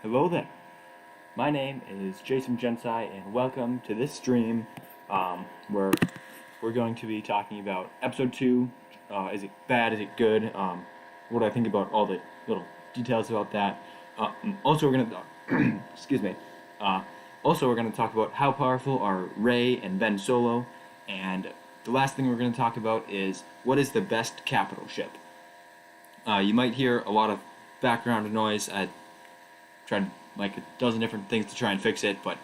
Hello there. My name is Jasom Jensai, and welcome to this stream where we're going to be talking about episode 2. Is it bad? Is it good? What do I think about all the little details about that? Also, we're going to, excuse me. Uh, Also, we're going to talk about how powerful are Rey and Ben Solo, and the last thing we're going to talk about is what is the best capital ship. You might hear a lot of background noise. I tried like a dozen different things to try and fix it, but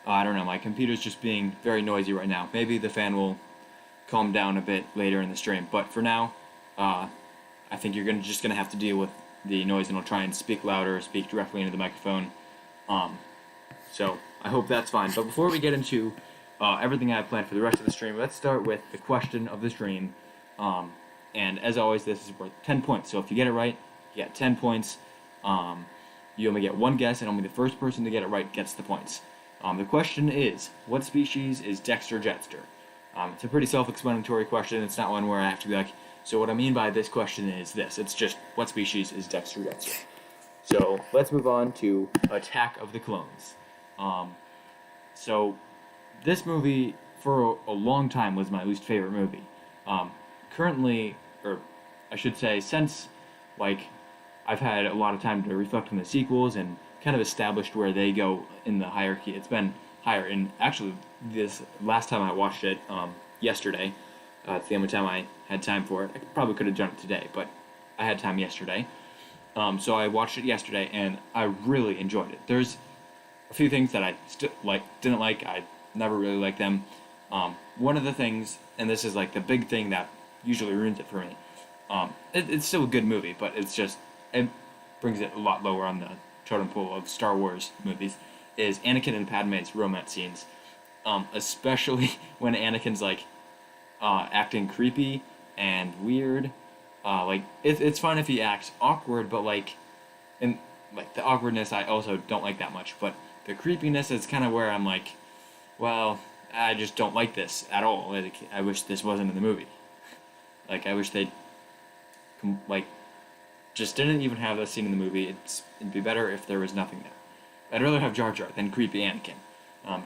I don't know. My computer's just being very noisy right now. Maybe the fan will calm down a bit later in the stream, but for now, uh, I think you're just gonna have to deal with the noise, and I'll try and speak louder, speak directly into the microphone. Um, so I hope that's fine. But before we get into everything I have planned for the rest of the stream, let's start with the question of the stream. Um, and as always, this is worth 10 points. So if you get it right, you get 10 points. Um, you only get one guess, and only the first person to get it right gets the points. The question is, what species is Dexter Jetster? It's a pretty self-explanatory question. It's not one where I have to be like, so what I mean by this question is this. It's just, what species is Dexter Jetster? So let's move on to Attack of the Clones. Um, so this movie, for a long time, was my least favorite movie. Currently, or I should say, since like I've had a lot of time to reflect on the sequels and kind of established where they go in the hierarchy. It's been higher. And actually, this last time I watched it yesterday, it's the only time I had time for it. I probably could have done it today, but I had time yesterday. So I watched it yesterday, and I really enjoyed it. There's a few things that I didn't like. I never really liked them. One of the things, and this is like the big thing that usually ruins it for me. It's still a good movie, but it brings it a lot lower on the totem pole of Star Wars movies, is Anakin and Padme's romance scenes. Especially when Anakin's like acting creepy and weird. It's fine if he acts awkward, but and like the awkwardness I also don't like that much. But the creepiness is kind of where I'm like, well, I just don't like this at all. Like, I wish this wasn't in the movie. Like, I wish they'd just didn't even have that scene in the movie. It'd be better if there was nothing there. I'd rather have Jar Jar than creepy Anakin,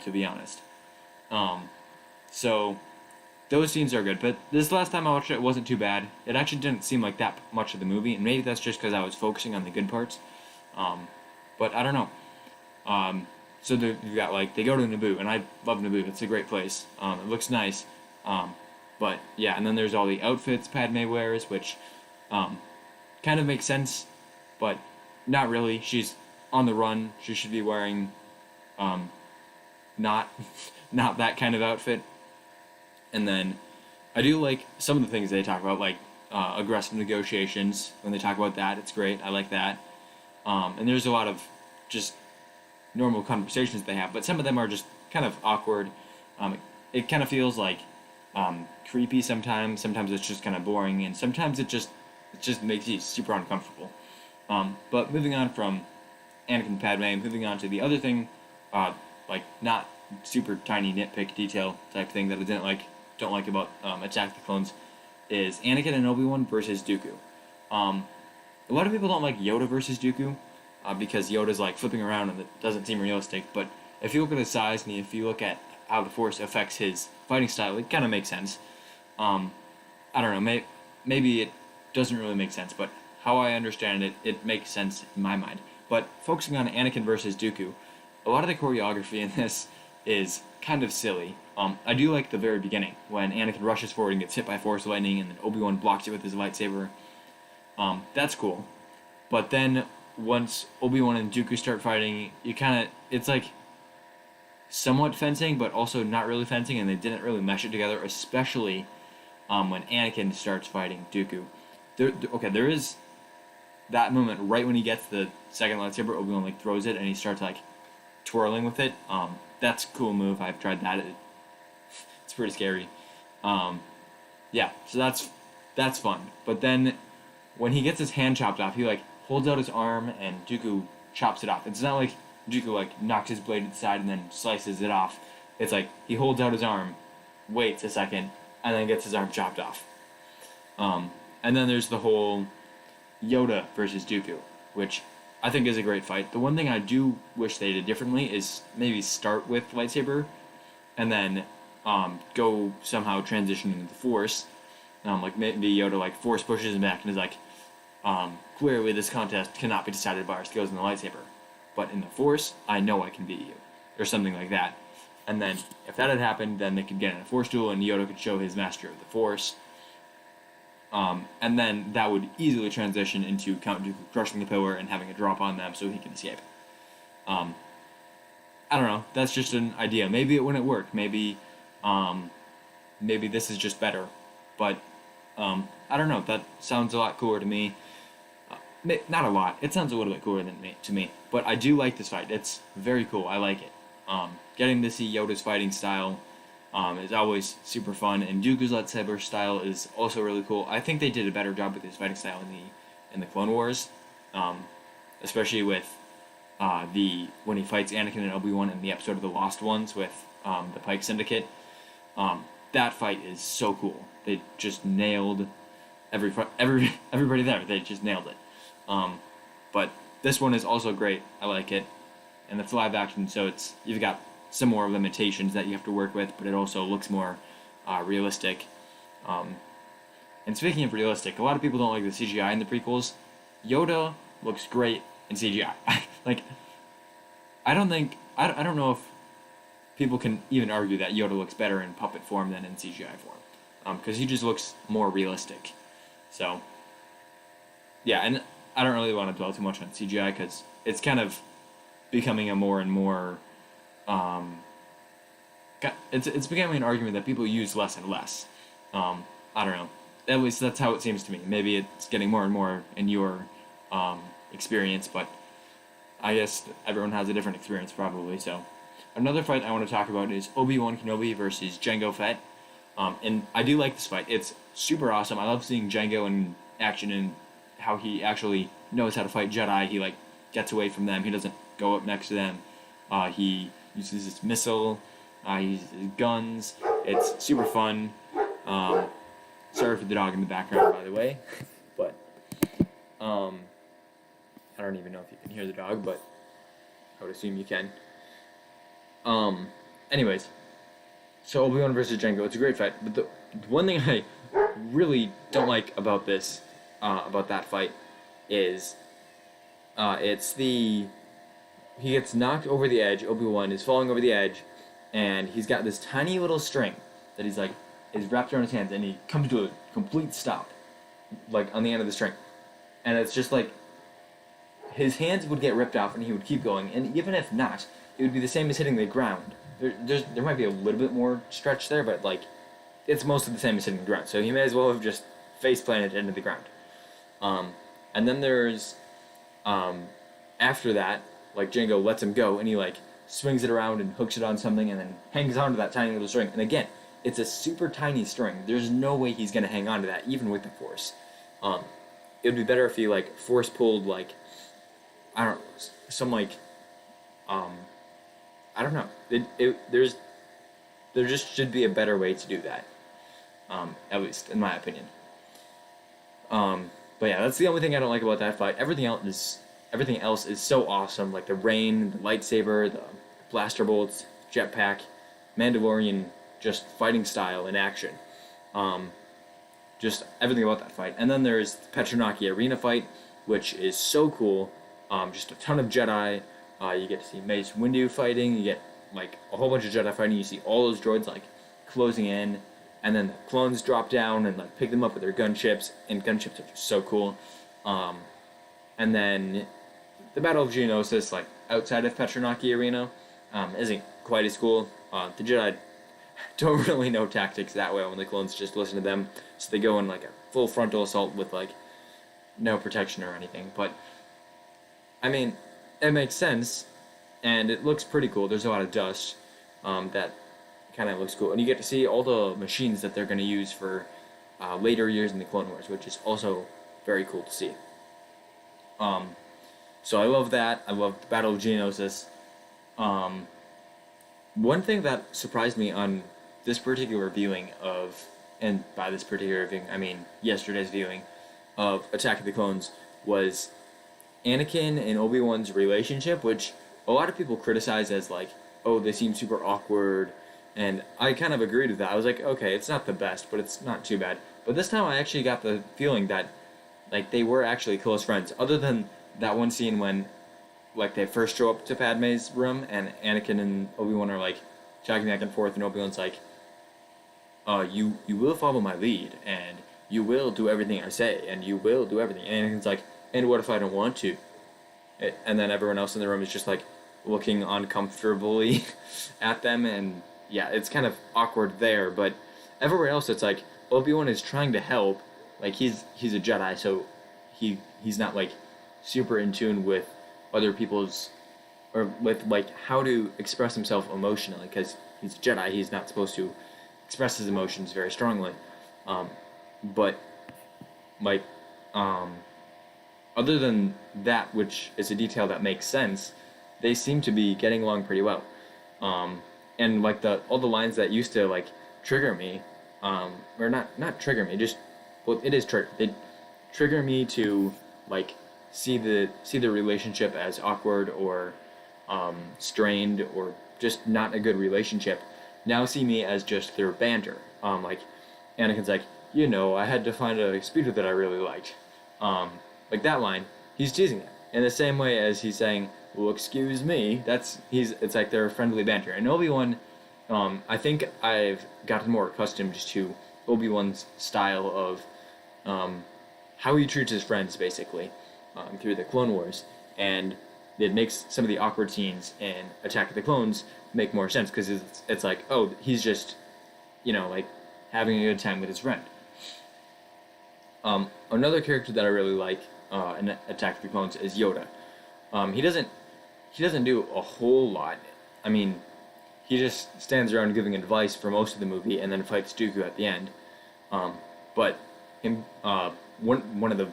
to be honest. So those scenes are good, but this last time I watched it, it wasn't too bad. It actually didn't seem like that much of the movie, and maybe that's just because I was focusing on the good parts. But I don't know. So you got they go to Naboo, and I love Naboo. It's a great place. It looks nice. But yeah, and then there's all the outfits Padme wears, which kind of makes sense, but not really. She's on the run. She should be wearing not not that kind of outfit. And then I do like some of the things they talk about, like aggressive negotiations. When they talk about that, it's great. I like that. And there's a lot of just normal conversations they have, but some of them are just kind of awkward. It kind of feels like creepy sometimes. Sometimes it's just kind of boring, and sometimes it just makes you super uncomfortable. But moving on from Anakin and Padme, moving on to the other thing, not super tiny nitpick detail type thing that I don't like about Attack of the Clones, is Anakin and Obi-Wan versus Dooku. A lot of people don't like Yoda versus Dooku, because Yoda's flipping around and it doesn't seem realistic. But if you look at his size and if you look at how the Force affects his fighting style, it kind of makes sense. I don't know, maybe it doesn't really make sense, but how I understand it, it makes sense in my mind. But focusing on Anakin versus Dooku, a lot of the choreography in this is kind of silly. I do like the very beginning, when Anakin rushes forward and gets hit by Force lightning, and then Obi-Wan blocks it with his lightsaber. That's cool. But then once Obi-Wan and Dooku start fighting, it's like somewhat fencing, but also not really fencing, and they didn't really mesh it together, especially when Anakin starts fighting Dooku. There is that moment right when he gets the second lightsaber, Obi-Wan throws it and he starts twirling with it. That's a cool move. I've tried that. It's pretty scary. Yeah, so that's fun. But then when he gets his hand chopped off, he holds out his arm and Dooku chops it off. It's not like Dooku knocks his blade to the side and then slices it off. It's he holds out his arm, waits a second, and then gets his arm chopped off. And then there's the whole Yoda versus Dooku, which I think is a great fight. The one thing I do wish they did differently is maybe start with lightsaber and then go somehow transition into the Force. Like maybe Yoda like Force pushes him back and is like, clearly this contest cannot be decided by our skills in the lightsaber, but in the Force, I know I can beat you, or something like that. And then if that had happened, then they could get in a Force duel and Yoda could show his mastery of the Force. And then that would easily transition into Count Dooku crushing the pillar and having a drop on them so he can escape. I don't know. That's just an idea. Maybe it wouldn't work. Maybe this is just better. But I don't know. That sounds a lot cooler to me. Not a lot. It sounds a little bit cooler to me. But I do like this fight. It's very cool. I like it. Getting to see Yoda's fighting style is always super fun, and Dooku's lightsaber style is also really cool. I think they did a better job with his fighting style in the Clone Wars, especially with when he fights Anakin and Obi-Wan in the episode of the Lost Ones with the Pike Syndicate. That fight is so cool. They just nailed everybody there. They just nailed it. But this one is also great. I like it, and it's live action, so you've got some more limitations that you have to work with, but it also looks more realistic. And speaking of realistic, a lot of people don't like the CGI in the prequels. Yoda looks great in CGI. Like, I don't know if people can even argue that Yoda looks better in puppet form than in CGI form, because he just looks more realistic. So, yeah, and I don't really want to dwell too much on CGI because it's kind of becoming a more and more it's becoming an argument that people use less and less. I don't know. At least that's how it seems to me. Maybe it's getting more and more in your experience, but I guess everyone has a different experience probably. So another fight I want to talk about is Obi-Wan Kenobi versus Jango Fett. And I do like this fight. It's super awesome. I love seeing Jango in action and how he actually knows how to fight Jedi. He like gets away from them. He doesn't go up next to them. He uses his missile. He uses his guns. It's super fun. Sorry for the dog in the background, by the way. But I don't even know if you can hear the dog, but I would assume you can. Anyways, so Obi-Wan versus Jango. It's a great fight. But the one thing I really don't like about that fight is he gets knocked over the edge. Obi-Wan is falling over the edge, and he's got this tiny little string that is wrapped around his hands, and he comes to a complete stop, like on the end of the string, and it's just like his hands would get ripped off, and he would keep going, and even if not, it would be the same as hitting the ground. There might be a little bit more stretch there, but like it's mostly the same as hitting the ground. So he may as well have just face planted into the ground. And then there's after that, like Jango lets him go, and he like swings it around and hooks it on something, and then hangs onto that tiny little string. And again, it's a super tiny string. There's no way he's gonna hang on to that, even with the Force. It would be better if he like force pulled like I don't know, some like I don't know. There just should be a better way to do that. At least in my opinion. But yeah, that's the only thing I don't like about that fight. Everything else is so awesome, like the rain, the lightsaber, the blaster bolts, jetpack, Mandalorian, just fighting style in action. Just everything about that fight. And then there's the Petronaki Arena fight, which is so cool. Just a ton of Jedi. You get to see Mace Windu fighting. You get like a whole bunch of Jedi fighting. You see all those droids like closing in, and then the clones drop down and like pick them up with their gunships. And gunships are just so cool. And then the Battle of Geonosis, like outside of Petronaki Arena, isn't quite as cool. The Jedi don't really know tactics that well when the clones just listen to them, so they go in like a full frontal assault with like no protection or anything. But I mean, it makes sense, and it looks pretty cool. There's a lot of dust that kind of looks cool, and you get to see all the machines that they're going to use for later years in the Clone Wars, which is also very cool to see. So I love that. I love the Battle of Geonosis. One thing that surprised me on this particular viewing of, and by this particular viewing, I mean yesterday's viewing of Attack of the Clones, was Anakin and Obi-Wan's relationship, which a lot of people criticize as like, oh, they seem super awkward, and I kind of agreed with that. I was like, okay, it's not the best, but it's not too bad. But this time I actually got the feeling that like they were actually close friends, other than that one scene when like they first show up to Padme's room and Anakin and Obi-Wan are like talking back and forth, and Obi-Wan's like, you will follow my lead, and you will do everything I say, and you will do everything. And Anakin's like, and what if I don't want to? And then everyone else in the room is just like looking uncomfortably at them, and yeah, it's kind of awkward there. But everywhere else, it's like Obi-Wan is trying to help. Like he's a Jedi, so he's not like super in tune with other people's or with like how to express himself emotionally because he's a Jedi. He's not supposed to express his emotions very strongly. Um, but like um, other than that, which is a detail that makes sense, they seem to be getting along pretty well. And like the all the lines that used to like trigger me, or not trigger me, just well, it is trigger. They trigger me to like see the relationship as awkward or strained or just not a good relationship. Now see me as just their banter. Like Anakin's like, I had to find a speeder that I really liked. Like that line, he's teasing it in the same way as he's saying, "Well, excuse me." It's like their friendly banter. And Obi-Wan, I think I've gotten more accustomed to Obi-Wan's style of how he treats his friends, basically, through the Clone Wars, and it makes some of the awkward scenes in Attack of the Clones make more sense because it's like, oh, he's just, like having a good time with his friend. Another character that I really like in Attack of the Clones is Yoda. He doesn't do a whole lot. I mean, he just stands around giving advice for most of the movie and then fights Dooku at the end. But him, one of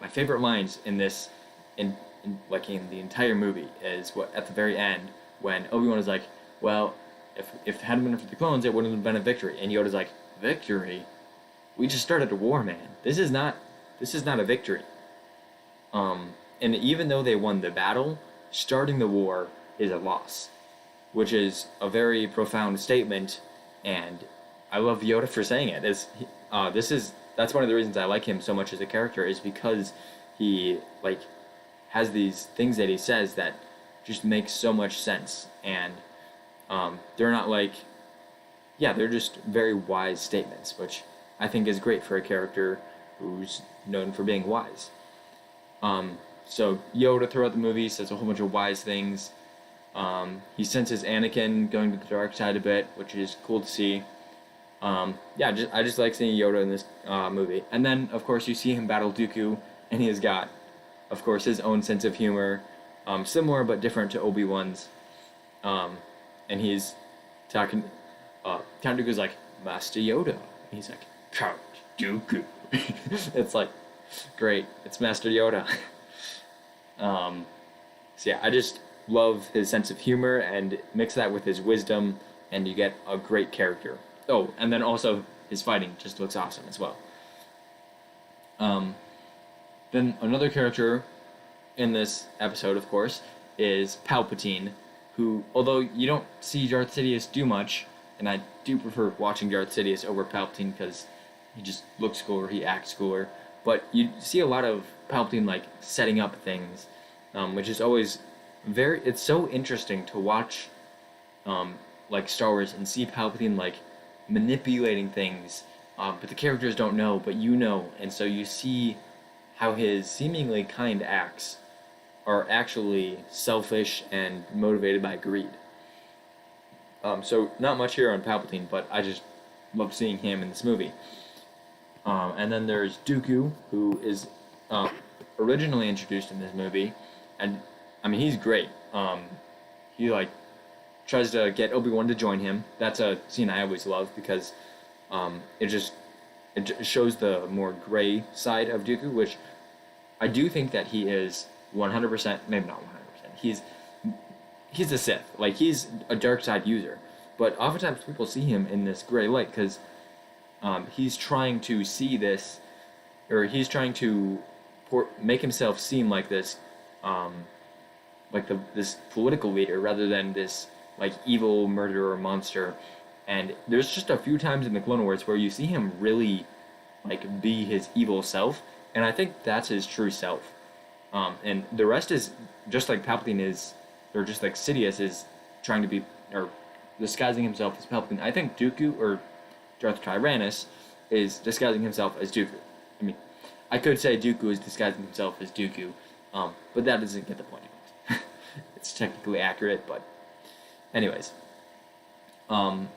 my favorite lines in this, in the entire movie, is what at the very end when Obi-Wan is like, well, if it hadn't been for the clones, it wouldn't have been a victory. And Yoda's like, victory? We just started a war, man. This is not a victory. And even though they won the battle, starting the war is a loss, which is a very profound statement, and I love Yoda for saying it. That's one of the reasons I like him so much as a character, is because he like has these things that he says that just make so much sense, and they're not like, yeah, they're just very wise statements, which I think is great for a character who's known for being wise. So Yoda throughout the movie says a whole bunch of wise things. He senses Anakin going to the dark side a bit, which is cool to see. I just like seeing Yoda in this movie. And then, of course, you see him battle Dooku, and he has got, of course, his own sense of humor, similar but different to Obi-Wan's. And he's talking. Count Dooku's like, Master Yoda. And he's like, Count Dooku. It's like, great, it's Master Yoda. So yeah, I just love his sense of humor, and mix that with his wisdom, and you get a great character. Oh, and then also his fighting just looks awesome as well. Then another character in this episode, of course, is Palpatine, who, although you don't see Darth Sidious do much, and I do prefer watching Darth Sidious over Palpatine because he just looks cooler, he acts cooler, but you see a lot of Palpatine like setting up things, which is always it's so interesting to watch like Star Wars and see Palpatine like manipulating things, but the characters don't know, but you know, and so you see how his seemingly kind acts are actually selfish and motivated by greed. So not much here on Palpatine, but I just love seeing him in this movie. And then there's Dooku, who is originally introduced in this movie, and I mean he's great. He like tries to get Obi-Wan to join him. That's a scene I always love because it shows the more gray side of Dooku, which I do think that he is 100%, maybe not 100%. He's a Sith, like he's a dark side user, but oftentimes people see him in this gray light because he's trying to see this, or he's trying to make himself seem like this like this political leader rather than this like evil murderer monster. And there's just a few times in the Clone Wars where you see him really like be his evil self, and I think that's his true self. And the rest is just like Palpatine is, or just like Sidious is trying to be, or disguising himself as Palpatine. I think Dooku or Darth Tyrannus is disguising himself as Dooku. I mean, I could say Dooku is disguising himself as Dooku, but that doesn't get the point of it. It's technically accurate, but anyways. And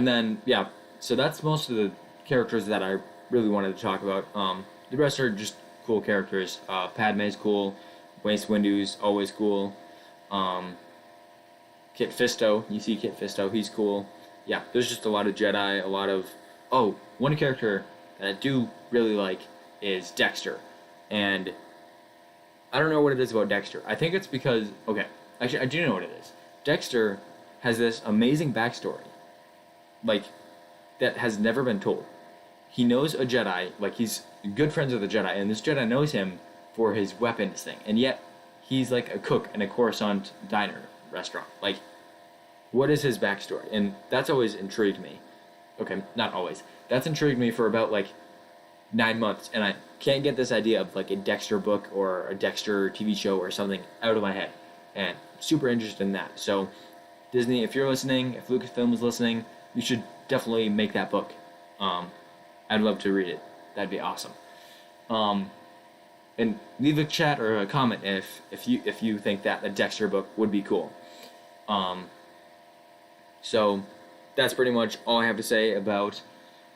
then yeah, so that's most of the characters that I really wanted to talk about. The rest are just cool characters. Padme's cool. Mace Windu's always cool. Kit Fisto, you see Kit Fisto, he's cool. Yeah, there's just a lot of Jedi, a lot of... Oh, one character that I do really like is Dexter. And I don't know what it is about Dexter. I think it's because... Okay, actually, I do know what it is. Dexter has this amazing backstory, like, that has never been told. He knows a Jedi, like, he's good friends with a Jedi, and this Jedi knows him for his weapons thing, and yet he's like a cook in a Coruscant diner restaurant. Like, what is his backstory? And that's always intrigued me. Okay, not always. That's intrigued me for about like 9 months, and I can't get this idea of like a Dexter book or a Dexter TV show or something out of my head. And super interested in that. So, Disney, if you're listening, if Lucasfilm is listening, you should definitely make that book. I'd love to read it. That'd be awesome. And leave a chat or a comment if you think that the Dexter book would be cool. So that's pretty much all I have to say about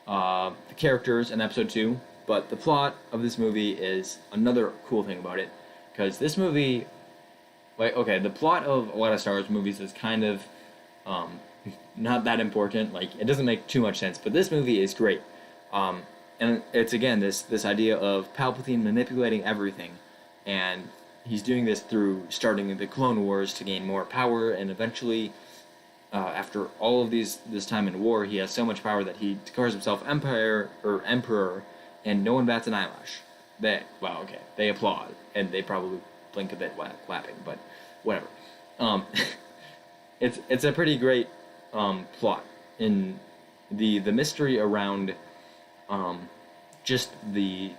the characters in episode 2. But the plot of this movie is another cool thing about it, because this movie, like, okay, the plot of a lot of Star Wars movies is kind of not that important. Like, it doesn't make too much sense, but this movie is great. And it's, again, this idea of Palpatine manipulating everything, and he's doing this through starting the Clone Wars to gain more power, and eventually, after all of this time in war, he has so much power that he declares himself Emperor, and no one bats an eyelash. They applaud, and they probably blink a bit while clapping, but whatever. It's a pretty great plot, in the mystery around just the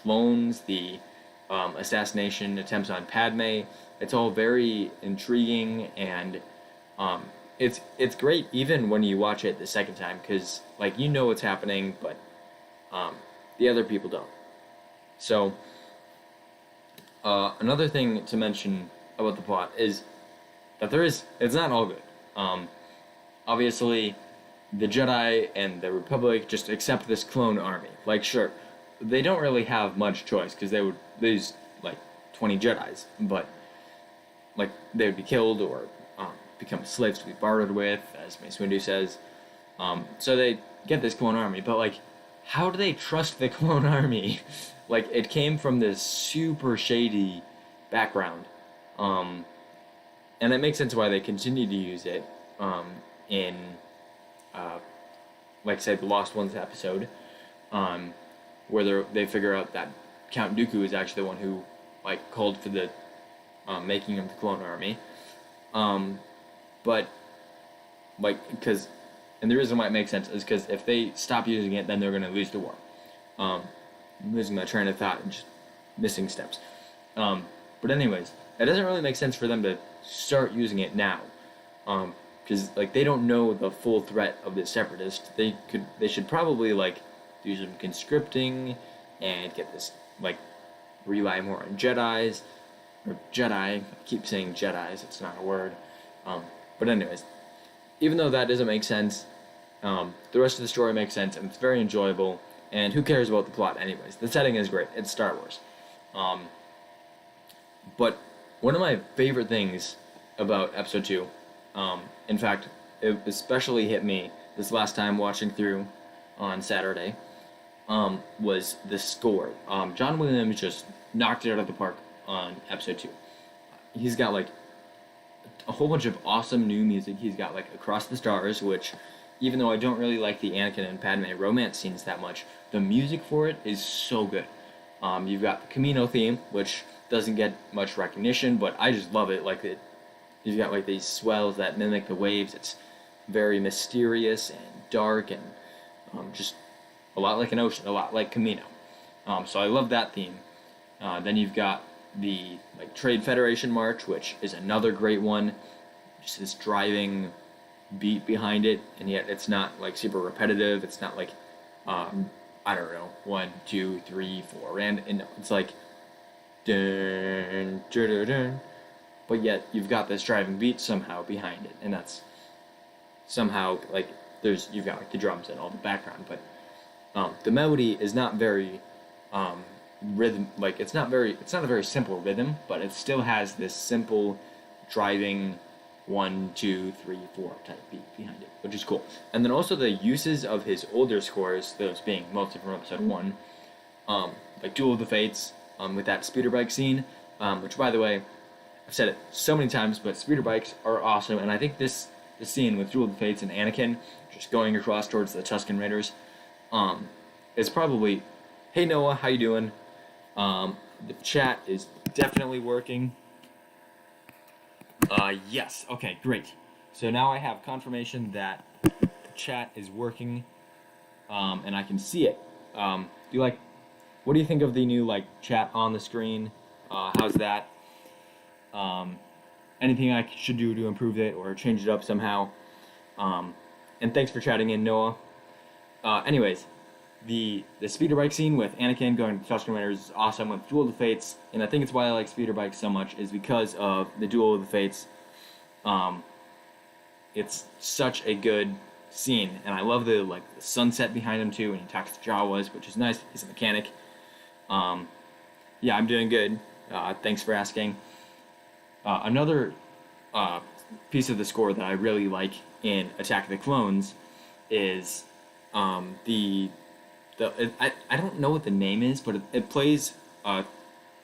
clones, the assassination attempts on Padme. It's all very intriguing, and it's great even when you watch it the second time, because like, you know what's happening, but the other people don't. So another thing to mention about the plot is that it's not all good. Obviously, the Jedi and the Republic just accept this clone army. Like, sure, they don't really have much choice, because they would lose like 20 Jedis, but like, they would be killed or become slaves to be bartered with, as Mace Windu says. So they get this clone army, but like, how do they trust the clone army? Like, it came from this super shady background, and it makes sense why they continue to use it in like, say, the Lost Ones episode, where they figure out that Count Dooku is actually the one who like called for the making of the clone army. But like, and the reason why it makes sense is because if they stop using it, then they're going to lose the war. I'm losing my train of thought and just missing steps. But anyways, it doesn't really make sense for them to start using it now, because like, they don't know the full threat of the Separatists. They should probably like do some conscripting and get this, like, rely more on Jedis or Jedi. I keep saying Jedis; it's not a word. But anyways, even though that doesn't make sense, the rest of the story makes sense, and it's very enjoyable. And who cares about the plot anyways? The setting is great. It's Star Wars. But one of my favorite things about Episode 2, in fact, it especially hit me this last time watching through on Saturday, was the score. John Williams just knocked it out of the park on Episode 2. He's got like a whole bunch of awesome new music. He's got like Across the Stars, which, even though I don't really like the Anakin and Padme romance scenes that much, the music for it is so good. You've got the Camino theme, which doesn't get much recognition, but I just love it. Like you've got like these swells that mimic the waves. It's very mysterious and dark and just a lot like an ocean, a lot like Camino. So I love that theme. Then you've got the like Trade Federation March, which is another great one. Just this driving beat behind it, and yet it's not like super repetitive. It's not like I don't know, 1, 2, 3, 4, and it's like dun, dun, dun, dun, but yet you've got this driving beat somehow behind it, and that's somehow like you've got like the drums and all the background, but the melody is not very rhythm, like it's not a very simple rhythm, but it still has this simple driving 1, 2, 3, 4 type beat behind it, which is cool. And then also the uses of his older scores, those being mostly from episode 1, like Duel of the Fates, with that speeder bike scene, which by the way, I've said it so many times, but speeder bikes are awesome, and I think this scene with Duel of the Fates and Anakin just going across towards the Tusken Raiders, is probably, hey Noah, how you doing? The chat is definitely working. Yes. Okay, great. So now I have confirmation that the chat is working, and I can see it. What do you think of the new, like, chat on the screen? How's that? Anything I should do to improve it or change it up somehow? And thanks for chatting in, Noah. Anyways, the speeder bike scene with Anakin going to Tusken Raiders is awesome with Duel of the Fates, and I think it's why I like speeder bikes so much is because of the Duel of the Fates. It's such a good scene, and I love the sunset behind him too when he talks to Jawas, which is nice. He's a mechanic. Yeah, I'm doing good. Thanks for asking. Another piece of the score that I really like in Attack of the Clones is I don't know what the name is, but it plays. I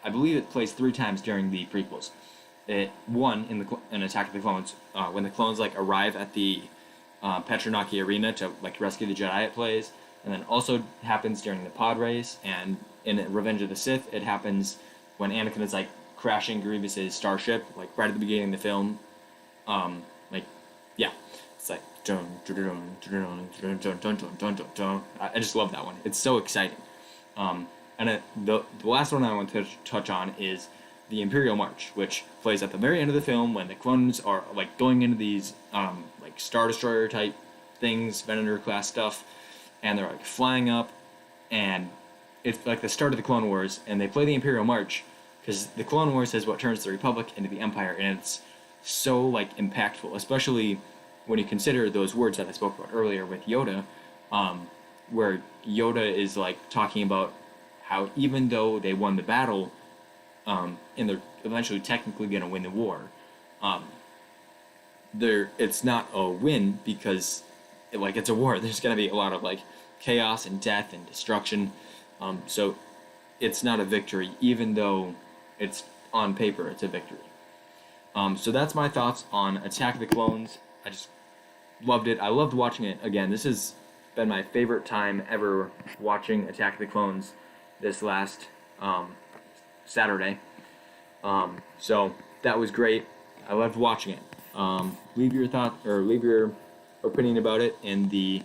believe it plays 3 times during the prequels. One in Attack of the Clones, when the clones arrive at the Petronaki Arena to rescue the Jedi. It plays, and then also happens during the pod race, and in Revenge of the Sith, it happens when Anakin is crashing Grievous's starship, right at the beginning of the film. Yeah, it's dun dun dun dun dun dun dun dun dun dun. I just love that one. It's so exciting. And the last one I want to touch on is the Imperial March, which plays at the very end of the film when the clones are going into these Star Destroyer type things, Venator class stuff, and they're flying up, and it's the start of the Clone Wars, and they play the Imperial March because the Clone Wars is what turns the Republic into the Empire, and it's so impactful, especially when you consider those words that I spoke about earlier with Yoda, where Yoda is talking about how even though they won the battle, and they're eventually technically going to win the war, it's not a win because it's a war. There's going to be a lot of chaos and death and destruction, so it's not a victory even though it's on paper it's a victory. So that's my thoughts on Attack of the Clones. I just loved it. I loved watching it again. This has been my favorite time ever watching Attack of the Clones this last Saturday. So that was great. I loved watching it. Leave your thought or leave your opinion about it in the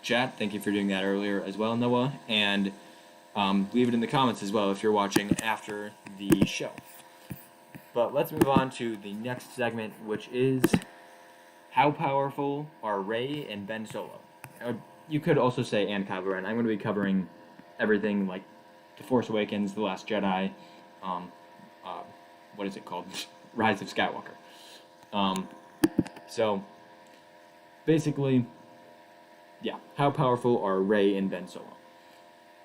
chat. Thank you for doing that earlier as well, Noah. And leave it in the comments as well if you're watching after the show. But let's move on to the next segment, which is how powerful are Rey and Ben Solo? You could also say and Kylo Ren. I'm going to be covering everything The Force Awakens, The Last Jedi, what is it called? Rise of Skywalker. So, basically, yeah, how powerful are Rey and Ben Solo?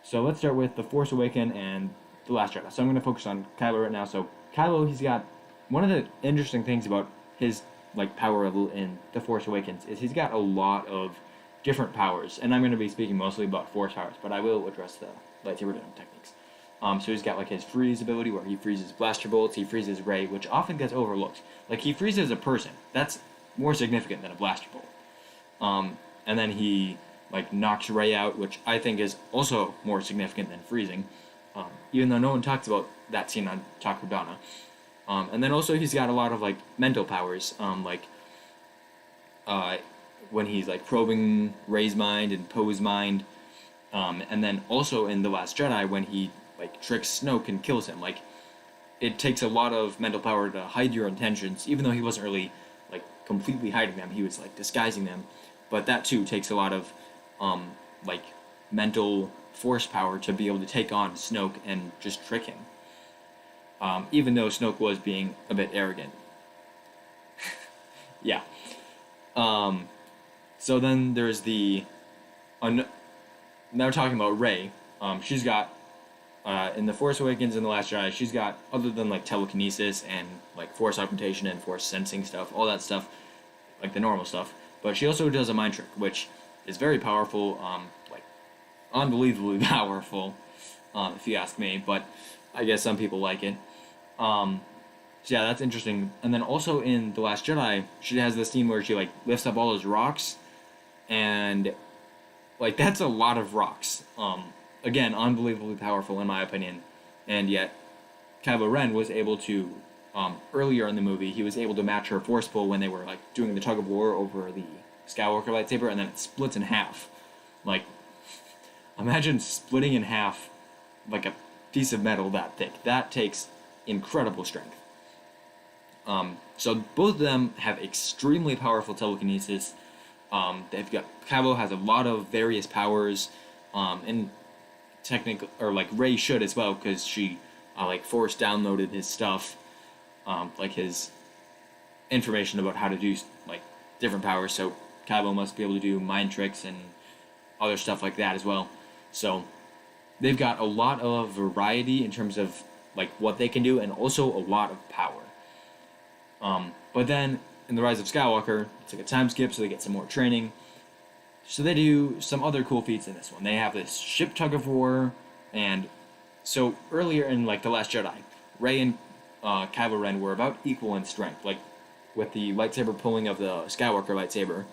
So let's start with The Force Awakens and The Last Jedi. So I'm going to focus on Kylo right now. So Kylo, he's got one of the interesting things about his power level in The Force Awakens is he's got a lot of different powers, and I'm going to be speaking mostly about Force powers, but I will address the lightsaber techniques. So he's got his freeze ability where he freezes blaster bolts, he freezes Rey, which often gets overlooked. He freezes a person. That's more significant than a blaster bolt. And then he knocks Rey out, which I think is also more significant than freezing. even though no one talks about that scene on Takodana. And then also he's got a lot of like mental powers, uh, when he's like probing Rey's mind and Poe's mind, and then also in The Last Jedi when he like tricks Snoke and kills him. Like it takes a lot of mental power to hide your intentions, even though he wasn't really like completely hiding them. He was like disguising them, but that too takes a lot of like mental force power to be able to take on Snoke and just trick him. Even though Snoke was being a bit arrogant. Yeah. Um, so then there's now we're talking about Rey. She's got in the Force Awakens and the Last Jedi, she's got, other than like telekinesis and like force augmentation and force sensing stuff, all that stuff, like the normal stuff. But she also does a mind trick, which is very powerful, like unbelievably powerful, if you ask me. But I guess some people like it. So yeah, that's interesting. And then also in The Last Jedi, she has this scene where she like lifts up all those rocks, and like that's a lot of rocks. Again, unbelievably powerful in my opinion, and yet Kylo Ren was able to, earlier in the movie, he was able to match her force pull when they were like doing the tug of war over the Skywalker lightsaber, and then it splits in half. Like, imagine splitting in half like a piece of metal that thick. That takes incredible strength. So both of them have extremely powerful telekinesis. They've got Kylo has a lot of various powers, and technically, or like Rey should as well, because she like force downloaded his stuff, like his information about how to do like different powers. So Kylo must be able to do mind tricks and other stuff like that as well. So they've got a lot of variety in terms of like what they can do, and also a lot of power. But then in The Rise of Skywalker, it's like a time skip, so they get some more training. So they do some other cool feats in this one. They have this ship tug of war, and so earlier in like The Last Jedi, Rey and Kylo Ren were about equal in strength. Like with the lightsaber pulling of the Skywalker lightsaber,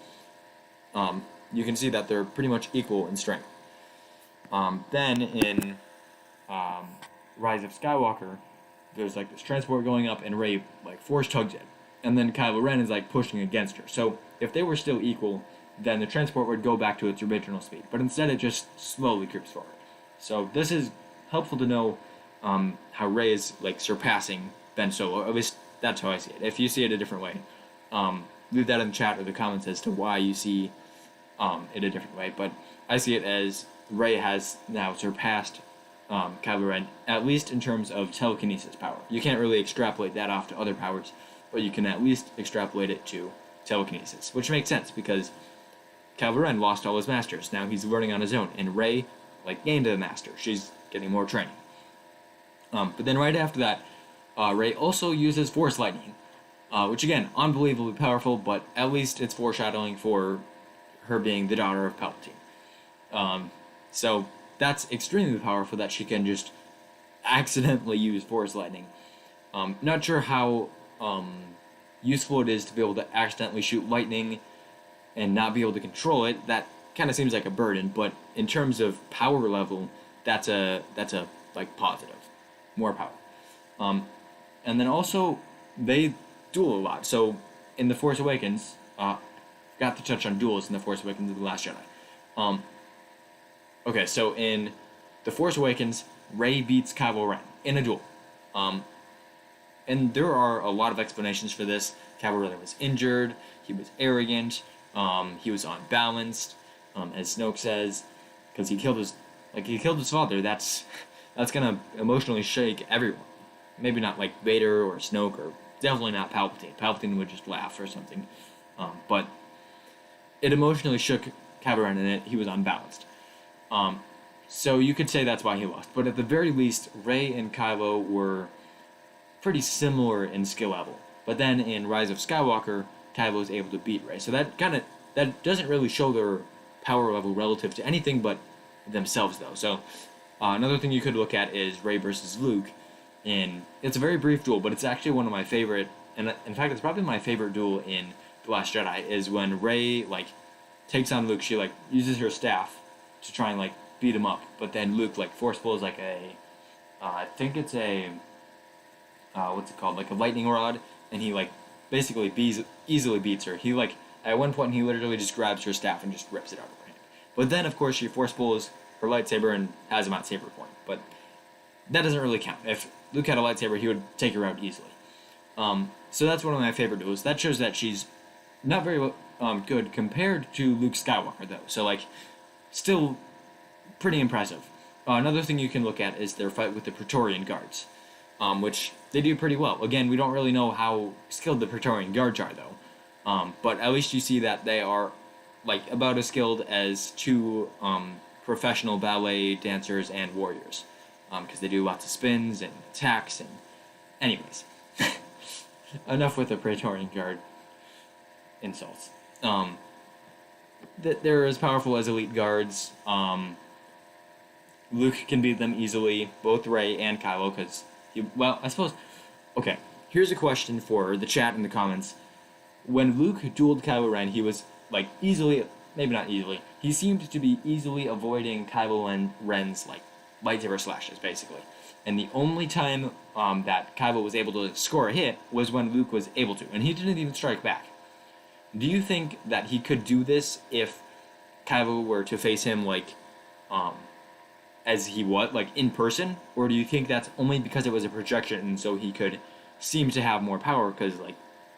you can see that they're pretty much equal in strength. Then in Rise of Skywalker, there's like this transport going up, and Rey like force tugs it, and then Kylo Ren is like pushing against her. So if they were still equal, then the transport would go back to its original speed. But instead, it just slowly creeps forward. So this is helpful to know how Rey is like surpassing Ben Solo. At least that's how I see it. If you see it a different way, leave that in the chat or the comments as to why you see it a different way. But I see it as Rey has now surpassed Kylo Ren, at least in terms of telekinesis power. You can't really extrapolate that off to other powers, but you can at least extrapolate it to telekinesis, which makes sense because Kylo Ren lost all his masters. Now he's learning on his own, and Rey like gained a master. She's getting more training. But then right after that, Rey also uses Force Lightning, which again, unbelievably powerful, but at least it's foreshadowing for her being the daughter of Palpatine. So that's extremely powerful that she can just accidentally use Force Lightning. Not sure how useful it is to be able to accidentally shoot lightning and not be able to control it. That kind of seems like a burden, but in terms of power level, that's a like positive, more power. And then also they duel a lot. So in The Force Awakens, got to touch on duels in The Force Awakens and The Last Jedi. Okay, so in The Force Awakens, Rey beats Kylo Ren in a duel. And there are a lot of explanations for this. Kylo Ren was injured, he was arrogant, he was unbalanced, as Snoke says, because he killed his father. That's gonna emotionally shake everyone. Maybe not like Vader or Snoke, or definitely not Palpatine. Palpatine would just laugh or something. But it emotionally shook Kylo Ren, and he was unbalanced. So you could say that's why he lost. But at the very least, Rey and Kylo were pretty similar in skill level. But then in Rise of Skywalker, Kylo was able to beat Rey. So that doesn't really show their power level relative to anything but themselves, though. So another thing you could look at is Rey versus Luke. It's a very brief duel, but it's actually one of my favorite, and in fact, it's probably my favorite duel in The Last Jedi, is when Rey like takes on Luke. She like uses her staff to try and like beat him up, but then Luke like force pulls like a I think it's a what's it called, like a lightning rod, and he like basically easily beats her. He like at one point he literally just grabs her staff and just rips it out of her hand. But then of course she force pulls her lightsaber and has him at saber point. But that doesn't really count. If Luke had a lightsaber, he would take her out easily. So that's one of my favorite duels. That shows that she's not very good compared to Luke Skywalker though. So like, still pretty impressive. Another thing you can look at is their fight with the Praetorian Guards, which they do pretty well. Again, we don't really know how skilled the Praetorian Guards are, though. But at least you see that they are like about as skilled as two professional ballet dancers and warriors, because they do lots of spins and attacks. And anyways, enough with the Praetorian Guard insults. They're as powerful as elite guards. Luke can beat them easily, both Rey and Kylo, because well, I suppose. Okay, here's a question for the chat in the comments. When Luke dueled Kylo Ren, he was like easily, maybe not easily, he seemed to be easily avoiding Kylo Ren's like lightsaber slashes, basically. And the only time that Kylo was able to score a hit was when Luke was able to, and he didn't even strike back. Do you think that he could do this if Kylo were to face him like as he was, like in person, or do you think that's only because it was a projection and so he could seem to have more power because like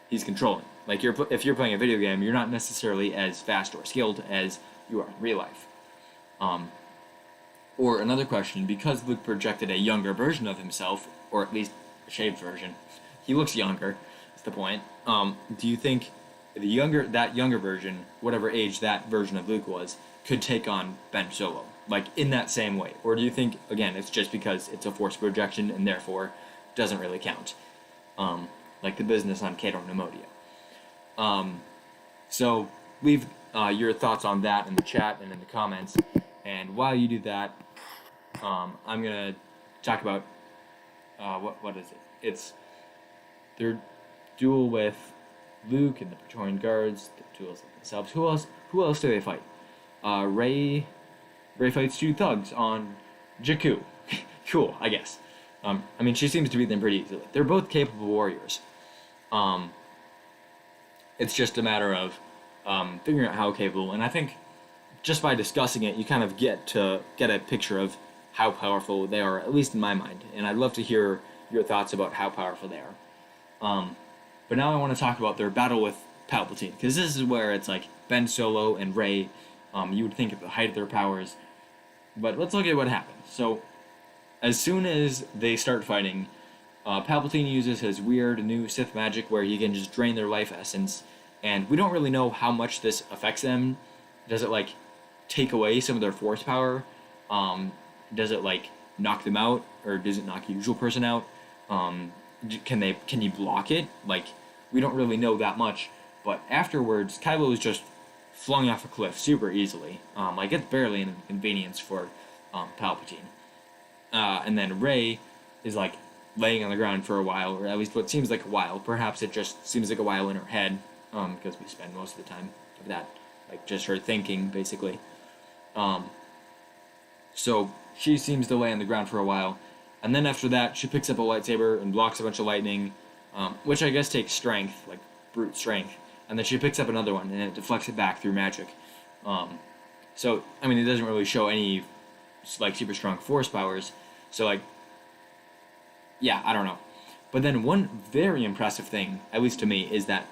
he's controlling? Like if you're playing a video game, you're not necessarily as fast or skilled as you are in real life. Or another question, because Luke projected a younger version of himself, or at least a shaved version, he looks younger. That's the point. Do you think that younger version, whatever age that version of Luke was, could take on Ben Solo, like in that same way? Or do you think, again, it's just because it's a force projection and therefore doesn't really count, like the business on Cato Nemodia? So leave your thoughts on that in the chat and in the comments. And while you do that, I'm gonna talk about what is it? It's their duel with Luke and the Praetorian Guards. The duels themselves. Who else do they fight? Rey fights two thugs on Jakku. Cool, I guess. I mean, she seems to beat them pretty easily. They're both capable warriors. It's just a matter of figuring out how capable, and I think just by discussing it, you kind of get a picture of how powerful they are, at least in my mind. And I'd love to hear your thoughts about how powerful they are. But now I want to talk about their battle with Palpatine, because this is where it's like Ben Solo and Rey. You would think at the height of their powers, but let's look at what happens. So, as soon as they start fighting, Palpatine uses his weird new Sith magic where he can just drain their life essence, and we don't really know how much this affects them. Does it like take away some of their force power? Does it like knock them out, or does it knock a usual person out? Can he block it? Like, we don't really know that much. But afterwards, Kylo is just flung off a cliff super easily. Like, it's barely an inconvenience for Palpatine. And then Rey is like laying on the ground for a while, or at least what seems like a while. Perhaps it just seems like a while in her head, because we spend most of the time of that, like just her thinking, basically. So she seems to lay on the ground for a while, and then after that, she picks up a lightsaber and blocks a bunch of lightning, which I guess takes strength, like brute strength, and then she picks up another one, and it deflects it back through magic. So, I mean, it doesn't really show any, like, super strong force powers, so, like, yeah, I don't know. But then one very impressive thing, at least to me, is that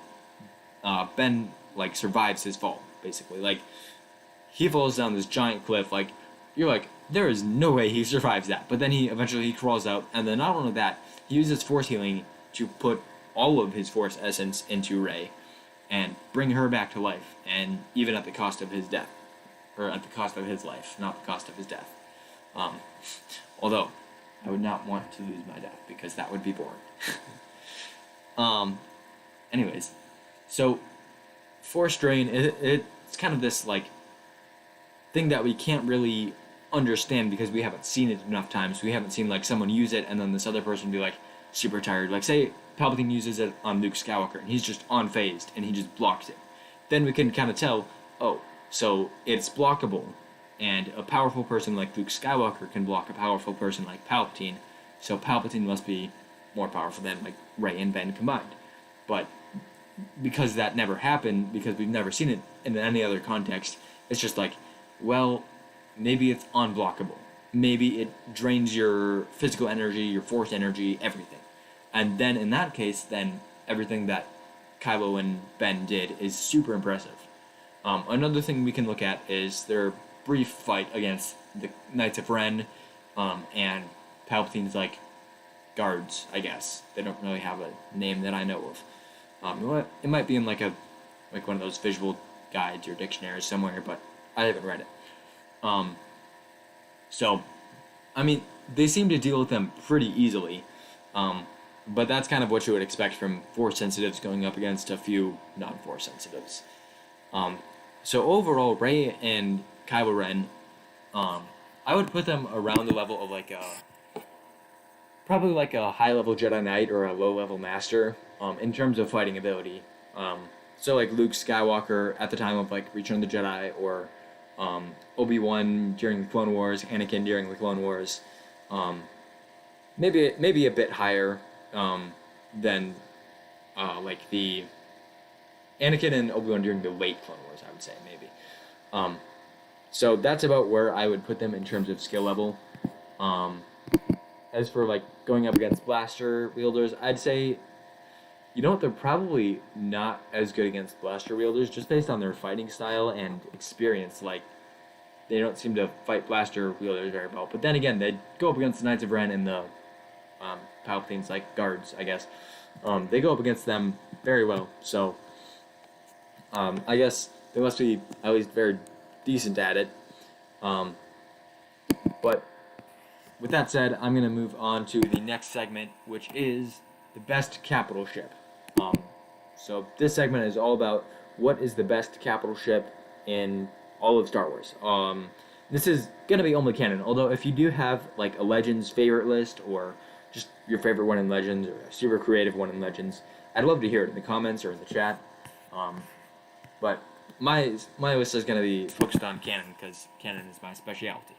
Ben, like, survives his fall, basically. Like, he falls down this giant cliff, like, you're like, there is no way he survives that. But then he eventually crawls out, and then not only that, he uses force healing to put all of his force essence into Rey and bring her back to life, and even at the cost of his death. Or at the cost of his life, not the cost of his death. Although, I would not want to lose my death, because that would be boring. Anyways, so force drain, it's kind of this, like, thing that we can't really understand because we haven't seen it enough times. We haven't seen, like, someone use it and then this other person be, like, super tired. Like, say Palpatine uses it on Luke Skywalker and he's just unfazed and he just blocks it. Then we can kind of tell, oh, so it's blockable, and a powerful person like Luke Skywalker can block a powerful person like Palpatine, So Palpatine must be more powerful than like Rey and Ben combined. But because that never happened, because we've never seen it in any other context, it's just like, well, maybe it's unblockable. Maybe it drains your physical energy, your force energy, everything. And then in that case, then everything that Kylo and Ben did is super impressive. Another thing we can look at is their brief fight against the Knights of Ren, and Palpatine's like guards, I guess. They don't really have a name that I know of. It might be in like one of those visual guides or dictionaries somewhere, but I haven't read it. So, I mean, they seem to deal with them pretty easily, but that's kind of what you would expect from Force sensitives going up against a few non-Force sensitives. So overall, Rey and Kylo Ren, I would put them around the level of probably like a high-level Jedi Knight or a low-level Master, in terms of fighting ability. So like Luke Skywalker at the time of like Return of the Jedi, or Obi-Wan during the Clone Wars, Anakin during the Clone Wars, maybe a bit higher than like the Anakin and Obi-Wan during the late Clone Wars, I would say, maybe. So that's about where I would put them in terms of skill level. As for like going up against blaster wielders, I'd say, you know what, they're probably not as good against blaster wielders just based on their fighting style and experience. Like, they don't seem to fight blaster wielders very well. But then again, they go up against the Knights of Ren and the Palpatine's like guards, I guess. They go up against them very well. So I guess they must be at least very decent at it. But with that said, I'm going to move on to the next segment, which is the best capital ship. So this segment is all about what is the best capital ship in all of Star Wars. This is going to be only canon, although if you do have like a Legends favorite list, or just your favorite one in Legends, or a super creative one in Legends, I'd love to hear it in the comments or in the chat. But my list is going to be focused on canon, because canon is my specialty.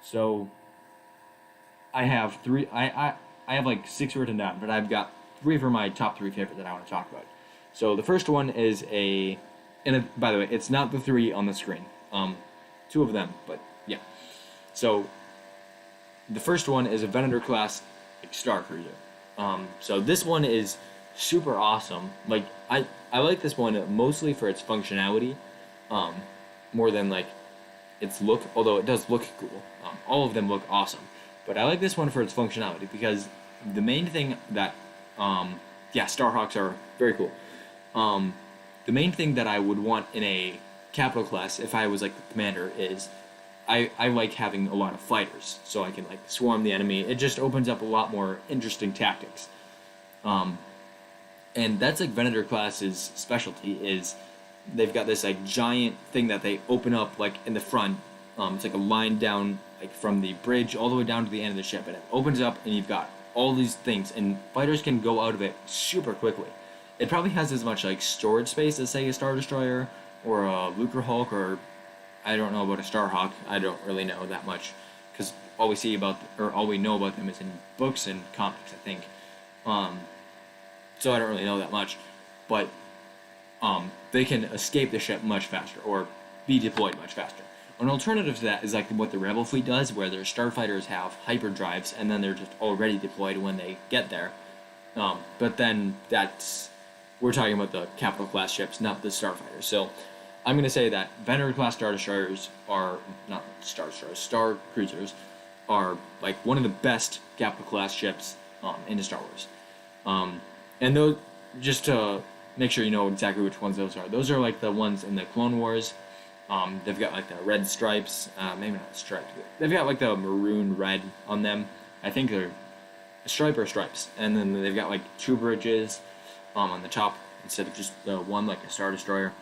So I have three. I have like 6 written down, but I've got 3 for my top 3 favorites that I want to talk about. So the first one is by the way, it's not the 3 on the screen. 2 of them, but yeah. So the first one is a Venator class like Star Cruiser. So this one is super awesome. Like I like this one mostly for its functionality, more than like its look. Although it does look cool. All of them look awesome, but I like this one for its functionality, because the main thing that Starhawks are very cool. The main thing that I would want in a capital class, if I was like the commander, is I like having a lot of fighters, so I can like swarm the enemy. It just opens up a lot more interesting tactics. And that's like Venator class's specialty, is they've got this like giant thing that they open up like in the front. It's like a line down like from the bridge all the way down to the end of the ship, and it opens up and you've got all these things, and fighters can go out of it super quickly. It probably has as much like storage space as say a Star Destroyer or a Lucre Hulk, or I don't know about a Starhawk. I don't really know that much, because all we know about them is in books and comics, I think. So I don't really know that much, but they can escape the ship much faster, or be deployed much faster. An alternative to that is like what the Rebel fleet does, where their starfighters have hyperdrives, and then they're just already deployed when they get there. But then we're talking about the capital class ships, not the starfighters. So I'm going to say that Venator class Star Destroyers are not Star Destroyers, Star Cruisers are like one of the best capital class ships into Star Wars. And those, just to make sure you know exactly which ones those are like the ones in the Clone Wars. They've got like the red stripes, maybe not stripes. They've got like the maroon red on them. I think they're a stripe or stripes. And then they've got like 2 bridges on the top instead of just the one like a Star Destroyer.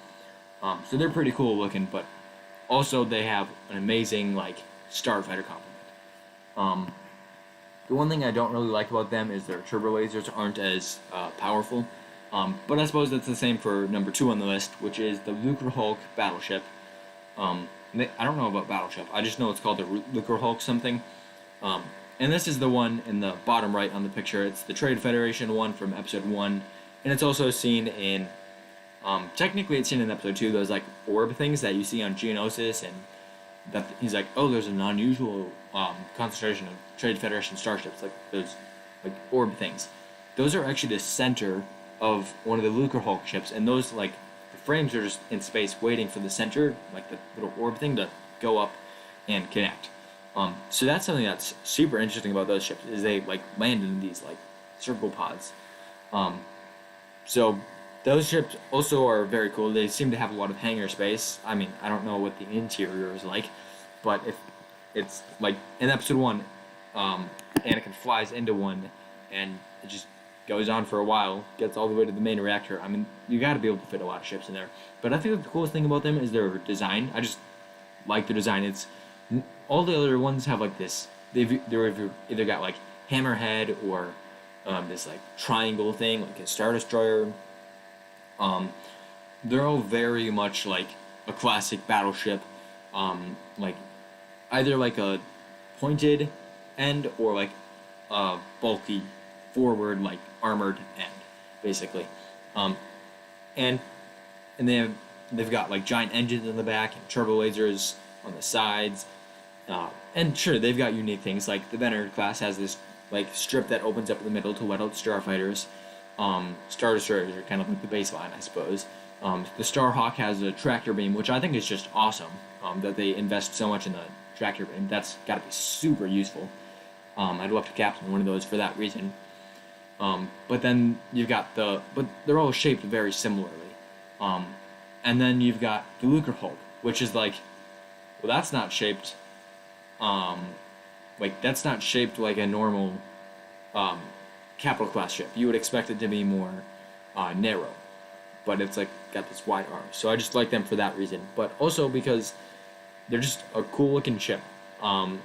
So they're pretty cool looking, but also they have an amazing like starfighter complement. The one thing I don't really like about them is their turbo lasers aren't as powerful. But I suppose that's the same for number 2 on the list, which is the Lucre Hulk battleship. I don't know about battleship. I just know it's called the Lucre Hulk something. And this is the one in the bottom right on the picture. It's the Trade Federation one from episode 1. And it's also seen in, technically it's seen in episode 2, those like orb things that you see on Geonosis, and that he's like, oh, there's an unusual concentration of Trade Federation starships, like those like orb things. Those are actually the center of one of the Lucre Hulk ships, and those like the frames are just in space waiting for the center, like the little orb thing, to go up and connect. So that's something that's super interesting about those ships, is they like land in these like circle pods. So those ships also are very cool. They seem to have a lot of hangar space. I mean, I don't know what the interior is like, but if it's like in episode 1, Anakin flies into one, and it just goes on for a while, gets all the way to the main reactor. I mean, you got to be able to fit a lot of ships in there. But I think the coolest thing about them is their design. I just like the design. It's all the other ones have like this. They're either got like hammerhead or this like triangle thing, like a Star Destroyer. They're all very much like a classic battleship, like either like a pointed end or like a bulky forward like armored end, basically. And they've got like giant engines in the back and turbo lasers on the sides. And sure, they've got unique things, like the Venator class has this like strip that opens up in the middle to let out starfighters. Star Destroyers are kind of like the baseline, I suppose. The Starhawk has a tractor beam, which I think is just awesome, that they invest so much in the tractor beam. That's got to be super useful. I'd love to captain one of those for that reason. But then you've got but they're all shaped very similarly. And then you've got the Lucre Hulk, which is like, well, that's not shaped, that's not shaped like a normal, capital class ship. You would expect it to be more, narrow, but it's like got this wide arm. So I just like them for that reason, but also because they're just a cool looking ship.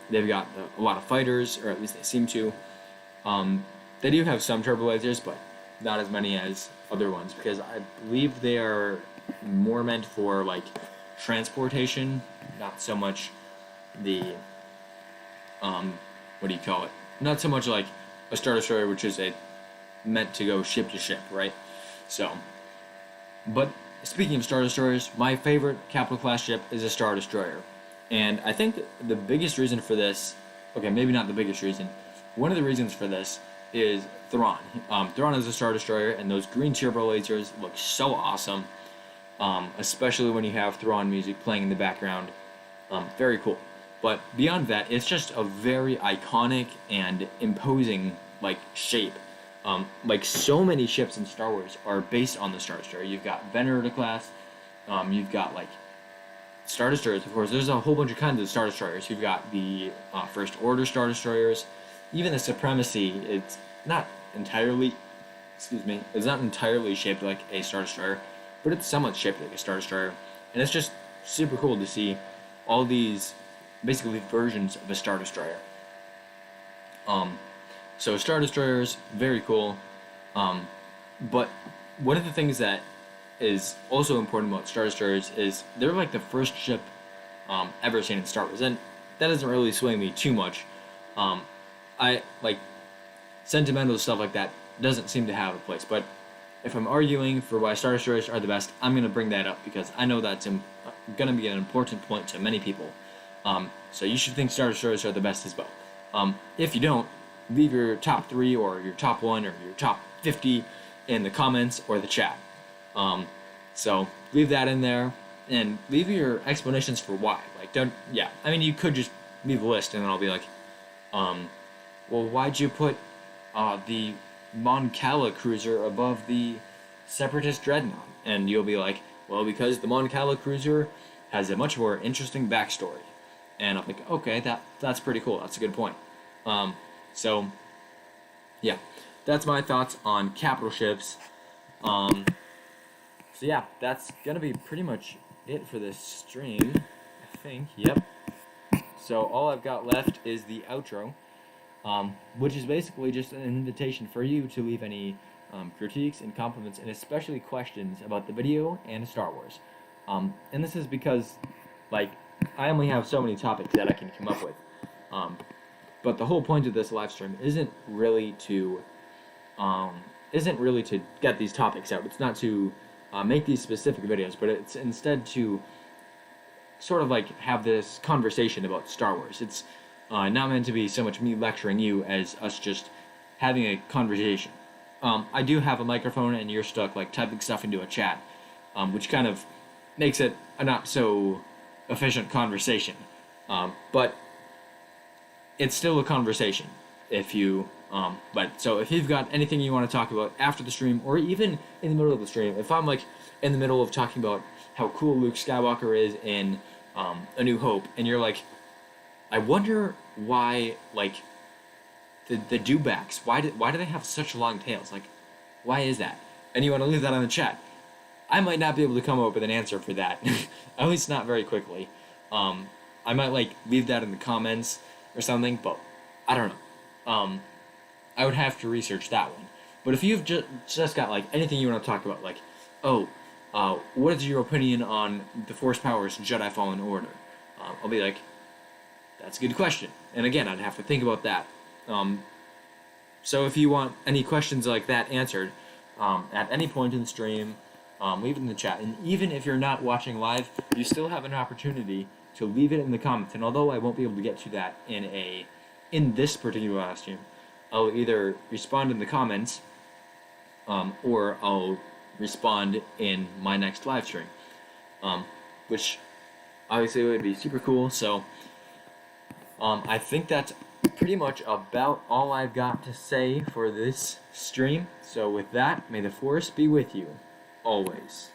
They've got a lot of fighters, or at least they seem to. They do have some turbo lasers, but not as many as other ones, because I believe they are more meant for like transportation, not so much the what do you call it? Not so much like a Star Destroyer, which is meant to go ship to ship, right? So, but speaking of Star Destroyers, my favorite capital class ship is a Star Destroyer. And I think the biggest reason for this, okay, maybe not the biggest reason, one of the reasons for this is Thrawn. Thrawn is a Star Destroyer, and those green turbo lasers look so awesome, especially when you have Thrawn music playing in the background. Very cool. But beyond that, it's just a very iconic and imposing like shape. Like so many ships in Star Wars are based on the Star Destroyer. You've got Venator class, you've got like Star Destroyers, of course. There's a whole bunch of kinds of Star Destroyers. You've got the First Order Star Destroyers, even the Supremacy. It's not entirely, it's not entirely shaped like a Star Destroyer, but it's somewhat shaped like a Star Destroyer, and it's just super cool to see all these basically versions of a Star Destroyer. So Star Destroyers, very cool. But one of the things that is also important about Star Destroyers is they're like the first ship ever seen in Star Wars, and that doesn't really sway me too much. I like sentimental stuff like that doesn't seem to have a place, but if I'm arguing for why Star Destroyers are the best, I'm going to bring that up because I know that's going to be an important point to many people. So you should think Star Destroyers are the best as well. If you don't, leave your top 3 or your top 1 or your top 50 in the comments or the chat. So leave that in there and leave your explanations for why. I mean, you could just leave a list and then I'll be like, well, why'd you put the Mon Cala cruiser above the Separatist Dreadnought? And you'll be like, well, because the Mon Cala cruiser has a much more interesting backstory. And I'm like, okay, that's pretty cool. That's a good point. So yeah, that's my thoughts on capital ships. So yeah, that's gonna be pretty much it for this stream, I think. Yep. So all I've got left is the outro, which is basically just an invitation for you to leave any critiques and compliments, and especially questions about the video and Star Wars. And this is because, like, I only have so many topics that I can come up with. But the whole point of this live stream isn't really to get these topics out. It's not to make these specific videos, but it's instead to sort of like have this conversation about Star Wars. It's not meant to be so much me lecturing you as us just having a conversation. I do have a microphone, and you're stuck like typing stuff into a chat, which kind of makes it a not so efficient conversation. But it's still a conversation. If you so if you've got anything you want to talk about after the stream, or even in the middle of the stream, if I'm like in the middle of talking about how cool Luke Skywalker is in A New Hope, and you're like, I wonder why like the dewbacks, why do they have such long tails? Like, why is that? And you want to leave that on the chat. I might not be able to come up with an answer for that, at least not very quickly. I might like leave that in the comments or something, but I don't know. I would have to research that one. But if you've just got like anything you want to talk about, like, what is your opinion on the Force Powers Jedi Fallen Order? I'll be like, that's a good question. And again, I'd have to think about that. So if you want any questions like that answered at any point in the stream, leave it in the chat. And even if you're not watching live, you still have an opportunity to leave it in the comments. And although I won't be able to get to that in this particular live stream, I'll either respond in the comments or I'll respond in my next live stream, which obviously would be super cool. So I think that's pretty much about all I've got to say for this stream. So with that, may the Force be with you always.